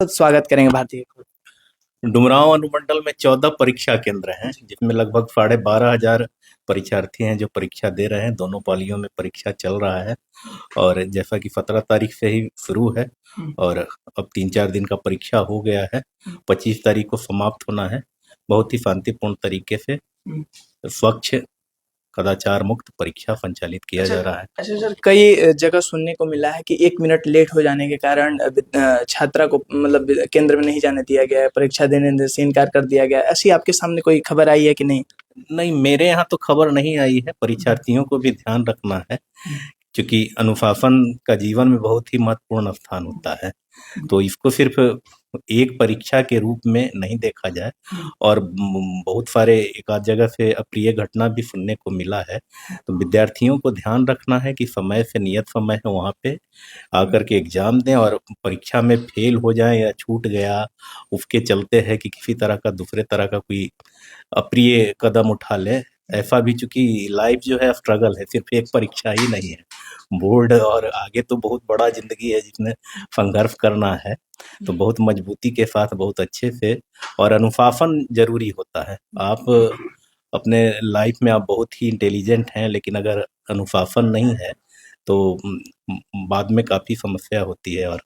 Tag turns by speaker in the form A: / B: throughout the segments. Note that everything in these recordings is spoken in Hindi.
A: स्वागत करेंगे भारतीय को।
B: डुमरांव अनुमंडल में 14 परीक्षा केंद्र हैं, जिसमें लगभग 12,500 परीक्षार्थी हैं जो परीक्षा दे रहे हैं। दोनों पालियों में परीक्षा चल रहा है और जैसा कि 17 तारीख से ही शुरू है और अब 3-4 दिन का परीक्षा हो गया है। 25 तारीख को समाप्त होना है। बहुत ही शांतिपूर्ण तरीके से स्वच्छ कदाचार मुक्त परीक्षा संचालित किया जा रहा है।
A: अच्छा सर, कई जगह सुनने को मिला है कि 1 मिनट लेट हो जाने के कारण छात्रा को मतलब केंद्र में नहीं जाने दिया गया है, परीक्षा देने से इनकार कर दिया गया है। ऐसी आपके सामने कोई खबर आई है कि नहीं?
B: नहीं, मेरे यहाँ तो खबर नहीं आई है। परीक्षार्थियों को भी ध्यान रखना है, क्योंकि अनुशासन का जीवन में बहुत ही महत्वपूर्ण स्थान होता है। तो इसको सिर्फ एक परीक्षा के रूप में नहीं देखा जाए और बहुत सारे एक आध जगह से अप्रिय घटना भी सुनने को मिला है। तो विद्यार्थियों को ध्यान रखना है कि समय से नियत समय है वहाँ पे आकर के एग्जाम दें और परीक्षा में फेल हो जाए या छूट गया उसके चलते है कि किसी तरह का दूसरे तरह का कोई अप्रिय कदम उठा ले, ऐसा भी। चूंकि लाइफ जो है स्ट्रगल है, सिर्फ एक परीक्षा ही नहीं है। बोर्ड और आगे तो बहुत बड़ा जिंदगी है जिसमें संघर्ष करना है। तो बहुत मजबूती के साथ, बहुत अच्छे से, और अनुशासन जरूरी होता है। आप अपने लाइफ में आप बहुत ही इंटेलिजेंट हैं, लेकिन अगर अनुशासन नहीं है तो बाद में काफी समस्या होती है और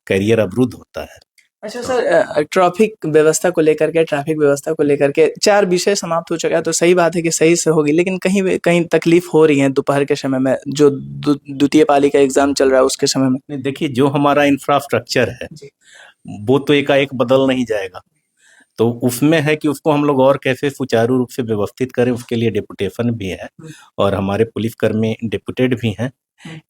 B: करियर अवरुद्ध होता है।
A: अच्छा सर, ट्रैफिक व्यवस्था को लेकर के 4 विषय समाप्त हो चुका है, तो सही बात है कि सही से होगी, लेकिन कहीं तकलीफ हो रही है दोपहर के समय में, जो द्वितीय पाली का एग्जाम चल रहा है उसके समय में।
B: नहीं, देखिए, जो हमारा इंफ्रास्ट्रक्चर है वो तो एकाएक बदल नहीं जाएगा। तो उसमें है कि उसको हम लोग और कैसे सुचारू रूप से व्यवस्थित करें, उसके लिए डेपुटेशन भी है और हमारे पुलिसकर्मी डेपुटेड भी हैं।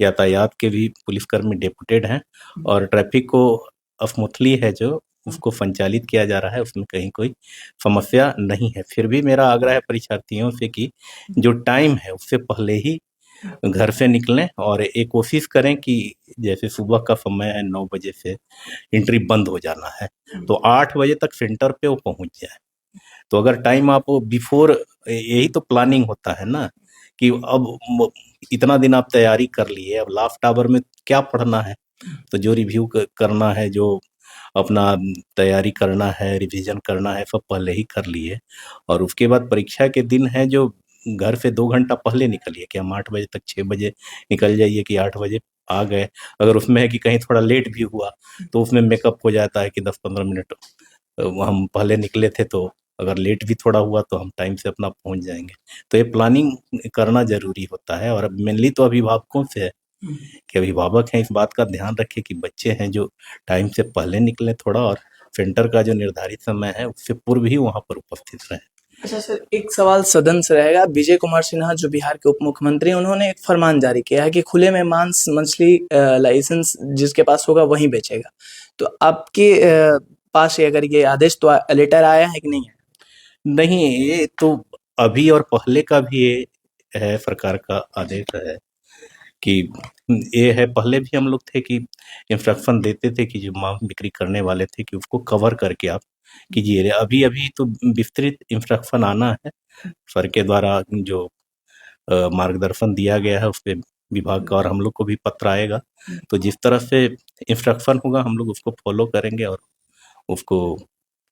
B: यातायात के भी पुलिसकर्मी डेपुटेड हैं और ट्रैफिक को स्मूथली है जो उसको संचालित किया जा रहा है, उसमें कहीं कोई समस्या नहीं है। फिर भी मेरा आग्रह है परीक्षार्थियों से कि जो टाइम है उससे पहले ही घर से निकलें और एक कोशिश करें कि जैसे सुबह का समय है 9 बजे से एंट्री बंद हो जाना है, तो 8 बजे तक सेंटर पे वो पहुंच जाए। तो अगर टाइम आप बिफोर, यही तो प्लानिंग होता है ना, कि अब इतना दिन आप तैयारी कर लिए, अब लास्ट आवर में क्या पढ़ना है, तो जो रिव्यू करना है, जो अपना तैयारी करना है, रिवीजन करना है, सब पहले ही कर लिए। और उसके बाद परीक्षा के दिन है जो घर से 2 घंटा पहले निकलिए, कि हम 8 बजे तक 6 बजे निकल जाइए कि 8 बजे आ गए। अगर उसमें है कि कहीं थोड़ा लेट भी हुआ तो उसमें मेकअप हो जाता है कि 10-15 मिनट हम पहले निकले थे, तो अगर लेट भी थोड़ा हुआ तो हम टाइम से अपना पहुंच जाएंगे। तो ये प्लानिंग करना जरूरी होता है और अब मेनली तो अभिभावकों से है कि अभिभावक हैं इस बात का ध्यान रखें कि बच्चे हैं जो टाइम से पहले निकले थोड़ा, और सेंटर का जो निर्धारित समय है उससे पूर्व ही वहां पर उपस्थित रहे।
A: अच्छा सर, एक सवाल सदन से रहेगा। विजय कुमार सिन्हा जो बिहार के उप मुख्यमंत्री हैं, उन्होंने एक फरमान जारी किया है कि खुले में मांस मछली लाइसेंस जिसके पास होगा वही बेचेगा। तो आपके पास अगर ये आदेश तो लेटर आया है कि नहीं है?
B: नहीं, ये तो अभी और पहले का भी ये है, सरकार का आदेश है कि ये है। पहले भी हम लोग थे कि इंस्ट्रक्शन देते थे कि जो मांस बिक्री करने वाले थे कि उसको कवर करके आप कीजिए। अभी अभी तो विस्तृत इंस्ट्रक्शन आना है सर के द्वारा, जो मार्गदर्शन दिया गया है उस पे विभाग का, और हम लोग को भी पत्र आएगा। तो जिस तरह से इंस्ट्रक्शन होगा हम लोग उसको फॉलो करेंगे और उसको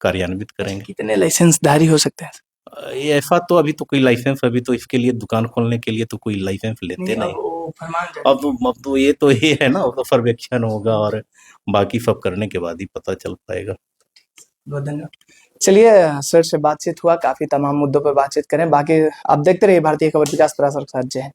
B: कार्यान्वित करेंगे।
A: कितने लाइसेंसधारी हो सकते हैं?
B: ये ऐसा तो अभी तो कोई लाइसेंस, अभी तो इसके लिए दुकान खोलने के लिए तो कोई लाइसेंस लेते नहीं। अब तो ये है ना, अब तो सर्वेक्षण होगा और बाकी सब करने के बाद ही पता चल पाएगा।
A: बहुत धन्यवाद। चलिए, सर से बातचीत हुआ, काफी तमाम मुद्दों पर बातचीत करें। बाकी आप देखते रहिए भारतीय खबर विकास प्रसार के साथ। जय हिंद।